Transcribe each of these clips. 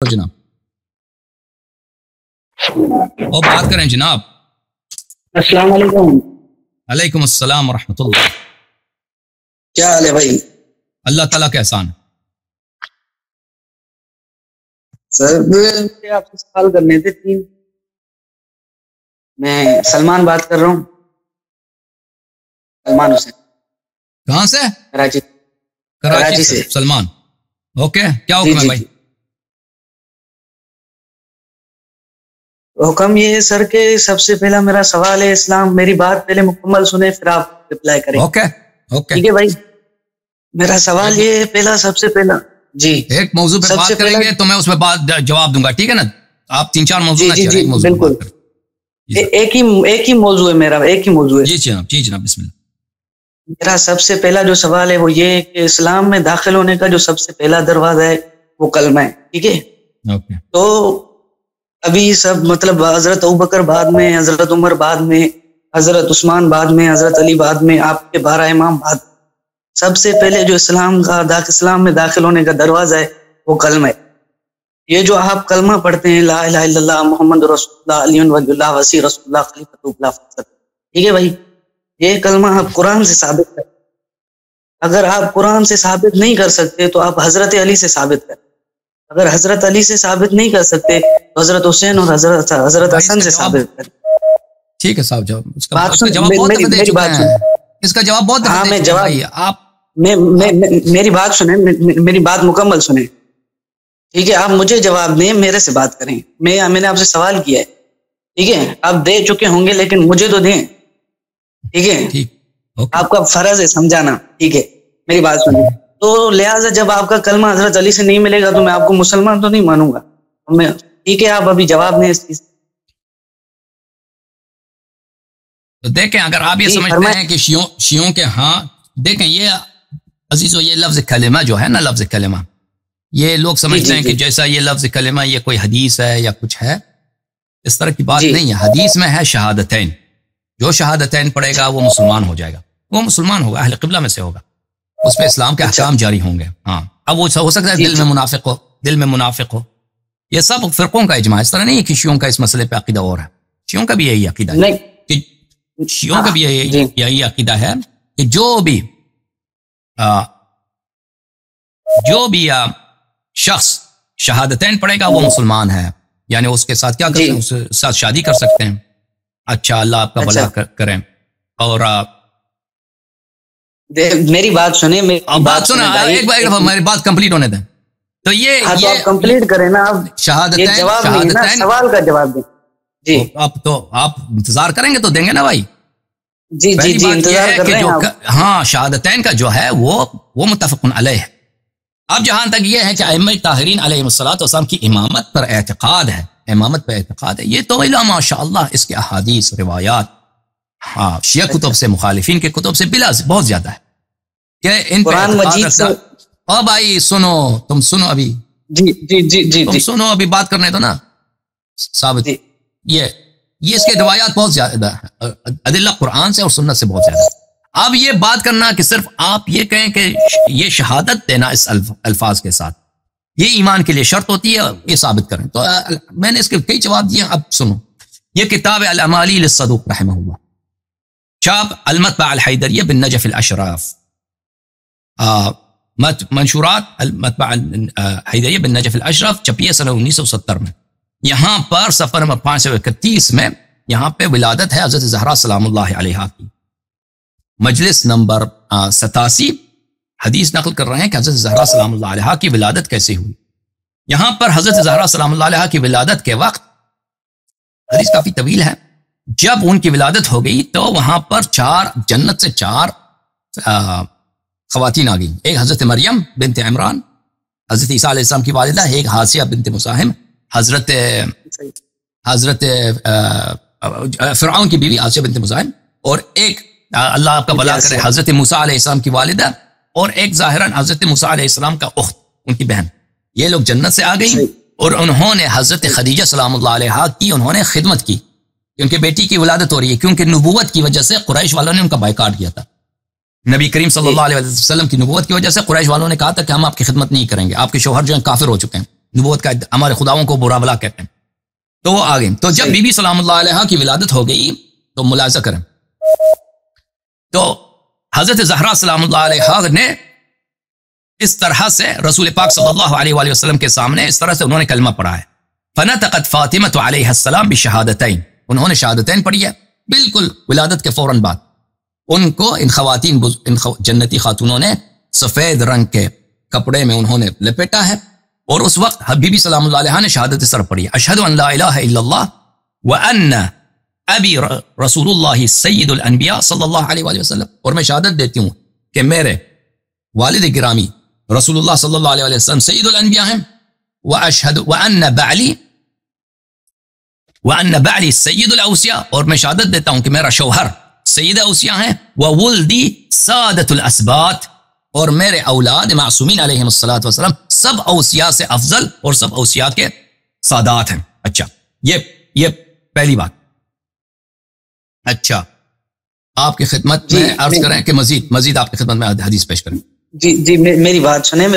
جناب اور بات کریں جناب. السلام علیکم. علیکم السلام ورحمۃ اللہ. کیا حال ہے بھائی؟ اللہ تعالیٰ کا احسان. سر مجھے آپ سے سوال کرنے تھے تین. میں سلمان بات کر رہا ہوں. سلمان حسین. کہاں سے؟ کراچی سے. سلمان اوکے کیا حکم ہے بھائی؟ حکم یہ ہے سر کہ سب سے پہلا میرا سوال ہے اسلام. میری بات پہلے مکمل سنیں پھر آپ رپلائی کریں. اوکے ٹھیک ہے بھائی. میرا سوال یہ ہے پہلا سب سے پہلا جی ایک موضوع پہ بات کریں گے تو میں اس پہ جواب دوں گا. ٹھیک ہے نا؟ آپ 3-4 موضوع جی بالکل ایک ہی موضوع ہے میرا. ایک ہی موضوع ہے. جی جناب بسم اللہ. میرا سب سے پہلا جو سوال ہے وہ یہ ہے کہ اسلام میں داخل ہونے کا جو سب سے پہلا دروازہ ہے وہ کلمہ ہے. ٹھیک ہے؟ تو ابھی سب مطلب حضرت ابوبکر بعد میں، حضرت عمر بعد میں، حضرت عثمان بعد میں، حضرت علی بعد میں، آپ کے 12 امام بعد. سب سے پہلے جو اسلام میں داخل ہونے کا دروازہ ہے وہ کلمہ ہے. یہ جو آپ کلمہ پڑھتے ہیں لا الہ الا اللہ محمد رسول اللہ علی ولی اللہ وسیع رسول اللہ خلیفۃ اللہ فضل. ٹھیک ہے بھائی؟ یہ کلمہ آپ قرآن سے ثابت کریں. اگر آپ قرآن سے ثابت نہیں کر سکتے تو آپ حضرت علی سے ثابت کریں. اگر حضرت علی سے ثابت نہیں کر سکتے تو حضرت حسین اور حضرت حسن سے ثابت کریں. ٹھیک ہے صاحب. جواب اس کا جواب بہت دفعہ دے چکے ہیں. اس کا جواب بہت دفعہ دے چکے ہیں. آپ میری بات سنیں، میری بات مکمل سنیں. ٹھیک ہے؟ آپ مجھے جواب دیں، میرے سے بات کریں. میں نے آپ سے سوال کیا ہے. ٹھیک ہے؟ آپ دے چکے ہوں گے لیکن مجھے تو دیں. ٹھیک ہے؟ آپ کا فرض ہے سمجھانا. ٹھیک ہے؟ میری بات سنیں. تو لہٰذا جب آپ کا کلمہ حضرت علی سے نہیں ملے گا تو میں آپ کو مسلمان تو نہیں مانوں گا. ٹھیک ہے؟ آپ ابھی جواب دیں اس چیز. تو دیکھیں اگر آپ یہ سمجھتے ہیں کہ شیعوں کے ہاں دیکھیں یہ عزیزو یہ لفظ کلمہ جو ہے نا، لفظ کلمہ یہ لوگ سمجھتے ہیں کہ جیسا یہ لفظ کلمہ یہ کوئی حدیث ہے یا کچھ ہے. اس طرح کی بات نہیں ہے. حدیث میں ہے شہادتین. جو شہادتین پڑھے گا وہ مسلمان ہو جائے گا. وہ مسلمان ہوگا، اہل قبلہ میں سے ہوگا. اس پہ اسلام کے احکام جاری ہوں گے. ہاں اب وہ ہو سکتا ہے دل میں منافق ہو. یہ سب فرقوں کا اجماع. اس طرح نہیں ہے کہ شیعوں کا اس مسئلے پہ عقیدہ اور ہے. شیعوں کا بھی یہی عقیدہ ہے کہ شیعوں کا بھی یہی عقیدہ ہے کہ جو بھی شخص شہادتین پڑھے گا وہ مسلمان ہے. یعنی اس کے ساتھ کیا کرتے ہیں؟ اس کے ساتھ شادی کر سکتے ہیں. اچھا اللہ آپ کا بھلا کریں. اور میری بات سنیں. بات سنا ایک بار ہماری بات کمپلیٹ ہونے دیں. تو یہ کمپلیٹ کریں نا. آپ شہادتین سوال کا جواب دیں. جی آپ انتظار کریں گے تو دیں گے نا بھائی. جی انتظار کر رہے ہیں. ہاں شہادتین کا جو ہے وہ متفق علیہ ہے. اب جہاں تک یہ ہے کہ ائمہ طاہرین علیہ الصلوۃ والسلام کی امامت پر اعتقاد ہے، یہ تو ماشاء اللہ اس کے احادیث روایات شیعہ کتب سے، مخالفین کے کتب سے بہت زیادہ ہے کہ ان پر اعتقاد. او بھائی سنو، تم سنو ابھی. جی تم سنو ابھی بات کرنے دو نا ثابت. یہ اس کے روایات بہت زیادہ ہے، ادلہ قرآن سے اور سنت سے بہت زیادہ. اب یہ بات کرنا کہ صرف آپ یہ کہیں کہ یہ شہادت دینا اس الفاظ کے ساتھ یہ ایمان کے لیے شرط ہوتی ہے، یہ ثابت کریں. تو میں نے اس کے کئی جواب دیے. اب سنو، یہ کتاب الامالی للصدوق رحمہ اللہ، چاپ المطبع الحیدریہ بن نجف الاشراف، منشورات المطبع الحیدریہ بن نجف الاشراف، چھپی ہے سنہ 1970 میں. یہاں پر صفحہ نمبر 531 میں یہاں پہ ولادت ہے حضرت زہرا سلام اللہ علیہا کی. مجلس نمبر 87 حدیث نقل کر رہے ہیں کہ حضرت زہرا سلام اللہ علیہا کی ولادت کیسے ہوئی. یہاں پر حضرت زہرا سلام اللہ علیہا کی ولادت کے وقت، حدیث کافی طویل ہے، جب ان کی ولادت ہو گئی تو وہاں پر جنت سے 4 خواتین آ گئیں. ایک حضرت مریم بنت عمران، حضرت عیسیٰ علیہ السلام کی والدہ، ایک حاسیہ بنت مزاحم، حضرت فرعون کی بیوی حاسیہ بنت مزاحم، اور ایک اللہ آپ کا بھلا کرے حضرت موسیٰ علیہ السلام کی والدہ، اور ایک ظاہراً حضرت موسیٰ علیہ السلام کا اخت، ان کی بہن. یہ لوگ جنت سے آ گئیں اور انہوں نے حضرت خدیجہ سلام اللہ علیہا کی انہوں نے خدمت کی. ان کے بیٹی کی ولادت ہو رہی ہے کیونکہ نبوت کی وجہ سے قریش والوں نے ان کا بائیکاٹ کیا تھا. نبی کریم صلی اللہ علیہ وسلم کی نبوت کی وجہ سے قریش والوں نے کہا تھا کہ ہم آپ کی خدمت نہیں کریں گے، آپ کے شوہر جو ہیں کافر ہو چکے ہیں. نبوت کا ہمارے خداؤں کو برا بلا کہتے ہیں. تو وہ آگے تو جب بی بی سلام اللہ علیہا کی ولادت ہو گئی تو ملاحظہ کریں تو حضرت زہرا سلام اللہ علیہا نے اس طرح سے رسول پاک صلی اللہ علیہ وآلہ وسلم کے سامنے اس طرح سے انہوں نے کلمہ پڑھا ہے. فنطقت فاطمہ علیہ السلام بشہادتین، انہوں نے شہادتین پڑھی ہے بالکل ولادت کے فوراً بعد. ان کو ان خواتین جنتی خاتونوں نے سفید رنگ کے کپڑے میں انہوں نے لپیٹا ہے، اور اس وقت حبیبی سلام اللہ علیہ نے شہادت سر پڑھی ہے. اشہد ان لا الہ الا اللہ وان ابی رسول اللہ سید الانبیاء صلی اللہ علیہ وآلہ وسلم، اور میں شہادت دیتی ہوں کہ میرے والد گرامی رسول اللہ صلی اللہ علیہ وسلم سید الانبیاء ہیں. واشہد وان بعلی سید الاوصیاء، اور میں شہادت دیتا ہوں کہ میرا شوہر سید اوصیاء ہیں. وولدی سادۃ الاسباط، اور میرے اولاد معصومین علیہم الصلوۃ والسلام سب اوصیاء سے افضل اور سب اوصیاء کے سادات ہیں. اچھا یہ پہلی بات. اچھا آپ کی خدمت میں عرض کریں کہ مزید آپ کی خدمت میں حدیث پیش کریں. جی میری بات سنیں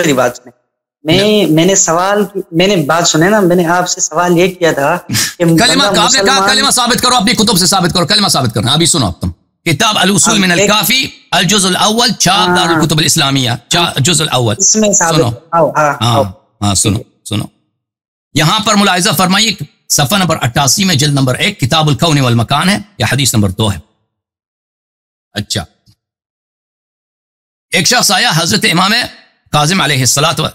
میں نے سوال میں نے بات سنے نا، میں نے آپ سے سوال یہ کیا تھا کہ کلمہ آپ نے کہا کلمہ ثابت کرو، اپنی کتب سے ثابت کرو، کلمہ ثابت کرنا. ابھی سنو تم کتاب الاصول من الکافی الجزء الاول چھاپ دار الکتب الاسلامیہ جزء الاول. اس میں سنو یہاں پر ملاحظہ فرمائیے صفحہ نمبر 88 میں جلد نمبر 1 کتاب الکون والمکان ہے، یا حدیث نمبر 2 ہے. اچھا ایک شخص آیا حضرت امام کاظم علیہ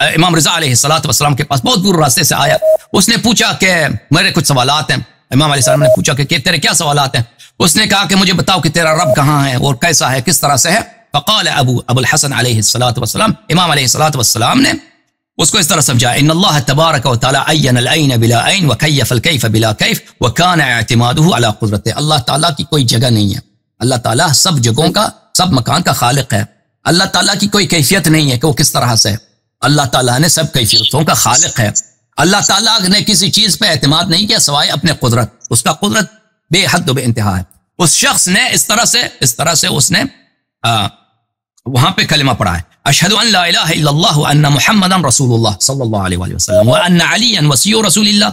امام رضا علیہ السلام کے پاس، بہت دور راستے سے آیا. اس نے پوچھا کہ میرے کچھ سوالات ہیں. امام علیہ السلام نے پوچھا کہ تیرے کیا سوالات ہیں؟ اس نے کہا کہ مجھے بتاؤ کہ تیرا رب کہاں ہے اور کیسا ہے، کس طرح سے ہے. فقال ابو الحسن علیہ السلام، امام علیہ السلام نے اس کو اس طرح سمجھا: ان اللہ تبارک و تعالی عین العین بلا عین وکیف الکیف بلا کیف وکان اعتمادہ علی قدرتہ. اللہ تعالیٰ کی کوئی جگہ نہیں ہے، اللہ تعالیٰ سب جگہوں کا، سب مکان کا خالق ہے. اللہ تعالیٰ کی کوئی کیفیت نہیں ہے کہ وہ کس طرح سے ہے. اللہ تعالیٰ نے سب کیفیتوں کا خالق ہے. اللہ تعالیٰ نے کسی چیز پہ اعتماد نہیں کیا سوائے اپنے قدرت. اس کا قدرت بے حد و بے انتہا ہے. اس شخص نے اس طرح سے اس نے وہاں پہ کلمہ پڑھا ہے: اشہد ان لا الہ الا اللہ وان محمدا رسول اللہ صلی اللہ علیہ وآلہ وسلم وان علی وصی رسول اللہ.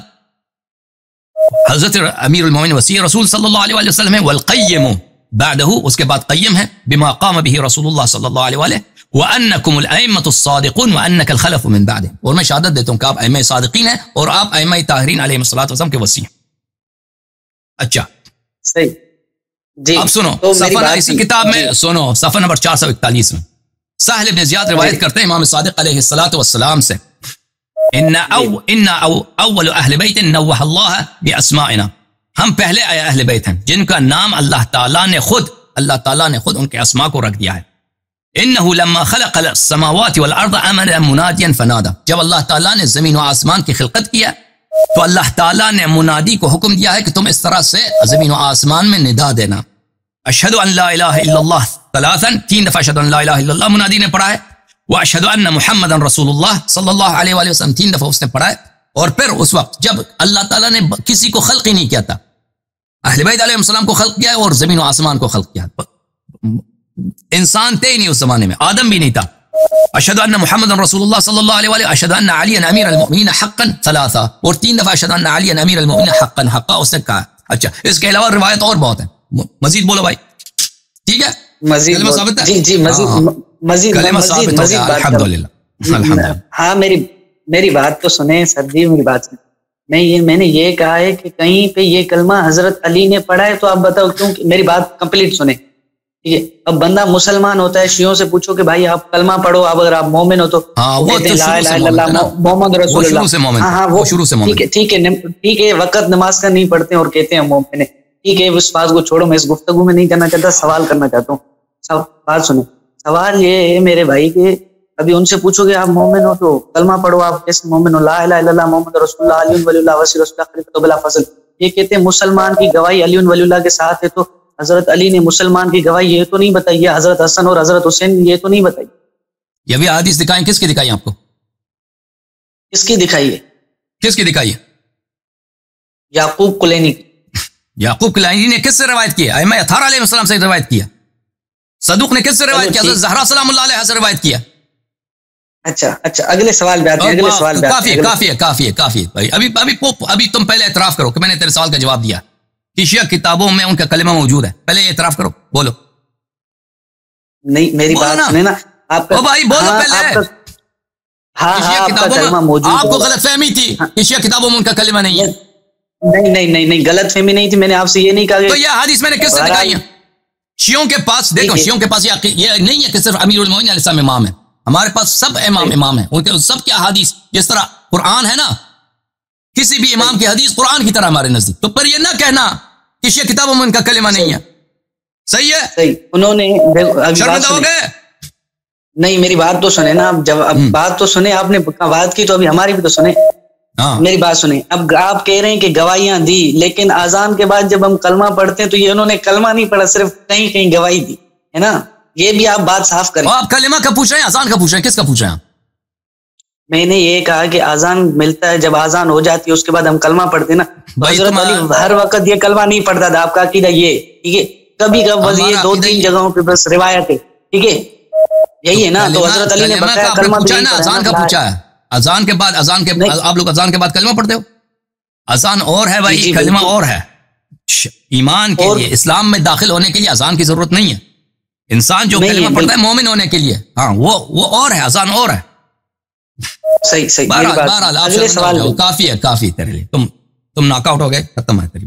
حضرت امیر المومنین وصی رسول صلی اللہ علیہ وآلہ وسلم ہے. والقیم بعدہ، اس کے بعد قیم ہے، بما قام به رسول اللہ صلی اللہ علیہ وآلہ. وانکم الائمۃ الصادقون وانک الخلف من بعد، اور میں شہادت دیتا ہوں کہ آپ ائمہ صادقین ہیں اور آپ ائمہ طاہرین علیہم الصلوۃ والسلام کے وصی ہیں. اچھا صحیح جی. اب سنو صفحہ اسی کتاب میں سنو صفحہ نمبر 441 میں سہل بن زیاد روایت کرتے ہیں امام صادق علیہ الصلوۃ والسلام سے: ان اول اہل بیت نوح اللہ باسمائنا، ہم پہلے آئے اہل بیت ہیں جن کا نام اللہ تعالیٰ نے خود ان کے اسماء کو رکھ دیا ہے. انه لما خلق السماوات والارض امر منادیا فنادى، جب اللہ تعالیٰ نے زمین و آسمان کی خلقت کیا تو اللہ تعالیٰ نے منادی کو حکم دیا ہے کہ تم اس طرح سے زمین و آسمان میں ندا دینا: اشہد ان لا الہ الا اللہ ثلاثا، 3 دفعہ اشہد ان لا الہ الا اللہ منادی نے پڑھا ہے. واشہد ان محمدا رسول اللہ صلی اللہ علیہ وآلہ وسلم 3 دفعہ اس نے پڑھا ہے. اور پھر اس وقت جب اللہ تعالیٰ نے کسی کو خلق ہی نہیں کیا تھا، اہل بیت علیہ السلام کو خلق کیا ہے اور زمین و آسمان کو خلق کیا. انسان تھے ہی نہیں اس زمانے میں، آدم بھی نہیں تھا. اشہد ان محمد رسول اللہ صلی اللہ علیہ وآلہ، اشہد ان علی امیر المؤمنین حقا ثلاثا، اور 3 دفعہ اشہد ان علی امیر المؤمنین حقا اس نے کہا. اچھا اس کے علاوہ روایت اور بہت ہیں، مزید بولو بھائی. ٹھیک ہے مزید کلمہ ثابت ہے؟ جی مزید کلمہ ثابت ہو گیا، الحمدللہ. ہاں میری بات تو سنیں سر جی، میری بات سنیں. میں نے یہ کہا ہے کہ کہیں پہ یہ کلمہ حضرت علی نے پڑھا ہے تو آپ بتاؤ کیوں. میری بات کمپلیٹ سنیں ٹھیک ہے. اب بندہ مسلمان ہوتا ہے، شیعوں سے پوچھو کہ بھائی آپ کلمہ پڑھو، آپ اگر آپ مومن ہو تو لا الہ الا اللہ محمد رسول اللہ. ہاں وہ شروع سے مومن. ٹھیک ہے وقت نماز کا نہیں پڑھتے اور کہتے ہیں مومن ہے. ٹھیک ہے اس بات کو چھوڑو، میں اس گفتگو میں نہیں کرنا چاہتا، سوال کرنا چاہتا ہوں. بات سنیں. سوال یہ ہے میرے بھائی کہ ابھی ان سے پوچھو کہ آپ مومن ہو تو کلمہ پڑھو، آپ کیسے مومن ہو؟ لا الہ الا اللہ محمد رسول اللہ علی ولی اللہ وصی رسول اللہ خلیفۃ بلا فضل. یہ کہتے ہیں مسلمان کی گواہی علی ولی اللہ کے ساتھ ہے، تو حضرت علی نے مسلمان کی گواہی یہ تو نہیں بتائی ہے، حضرت حسن اور حضرت حسین یہ تو نہیں بتائی. یہ بھی حدیث دکھائیں، کس کی دکھائی آپ کو؟ کس کی دکھائی ہے؟ کس کی دکھائی ہے؟ یعقوب کلینی کی. یعقوب کلینی نے کس سے روایت کی ہے؟ ائمہ اطہار علیہ السلام سے روایت کیا. صدوق نے کس سے روایت کیا؟ حضرت زہرا سلام اللہ علیہ سے روایت کیا. اچھا اگلے سوال پہ آتے ہیں. اگلے سوال پہ کافی ہے بھائی. ابھی تم پہلے اعتراف کرو کہ میں نے تیرے سوال کا جواب دیا کہ شیعہ کتابوں میں ان کا کلمہ موجود ہے. پہلے اعتراف کرو, بولو. نہیں میری بات سنیں نا آپ کا بھائی, بولو پہلے. آپ کو غلط فہمی تھی کہ شیعہ کتابوں میں ان کا کلمہ نہیں ہے. نہیں غلط فہمی نہیں تھی. میں نے آپ سے یہ نہیں کہا. تو یہ حدیث میں نے کس سے دکھائی ہے؟ شیعوں کے پاس دیکھو, شیعوں کے پاس یہ نہیں ہے کہ صرف امیر المومنین علیہ السلام امام ہے. ہمارے پاس سب امام ہیں, ان کے سب کی حدیث جس طرح قرآن ہے نا, کسی بھی امام کی حدیث قرآن کی طرح ہمارے نزدیک. تو پر یہ نہ کہنا کہ شیعہ کتابوں میں ان کا کلمہ نہیں ہے. صحیح ہے, صحیح. انہوں نے شرمندہ ہو گئے. نہیں میری بات تو سنیں نا. جب بات تو سنیں, آپ نے بات کی تو ابھی ہماری بھی تو سنیں. میری بات سنیں. اب آپ کہہ رہے ہیں کہ گواہیاں دی, لیکن اذان کے بعد جب ہم کلمہ پڑھتے ہیں تو یہ انہوں نے کلمہ نہیں پڑھا, صرف کہیں گواہی دی ہے نا. یہ بھی آپ بات صاف کریں. آپ کلمہ کا پوچھ رہے ہیں, اذان کا پوچھ رہے ہیں, کس کا پوچھ رہے ہیں؟ میں نے یہ کہا کہ اذان ملتا ہے, جب اذان ہو جاتی ہے اس کے بعد ہم کلمہ پڑھتے ہیں نا. حضرت علی ہر وقت یہ کلمہ نہیں پڑھتا تھا. آپ کا عقیدہ یہ ٹھیک ہے, کبھی کبھی یہ 2-3 جگہوں پہ بس روایت ہے, ٹھیک ہے, یہی ہے نا. تو حضرت علی نے بتایا کلمہ اذان کا پوچھا ہے. اذان کے بعد آپ لوگ اذان کے بعد کلمہ پڑھتے ہو. اذان اور ہے بھائی, کلمہ اور ہے. ایمان کے لیے, اسلام میں داخل ہونے کے لیے اذان کی ضرورت نہیں ہے. انسان جو کلمہ پڑھتا ہے مومن ہونے کے لیے, ہاں وہ اور ہے, اذان اور ہے. صحیح. بہرحال کافی ہے تیرے لیے. تم ناک آؤٹ ہو گئے, ختم ہے تیری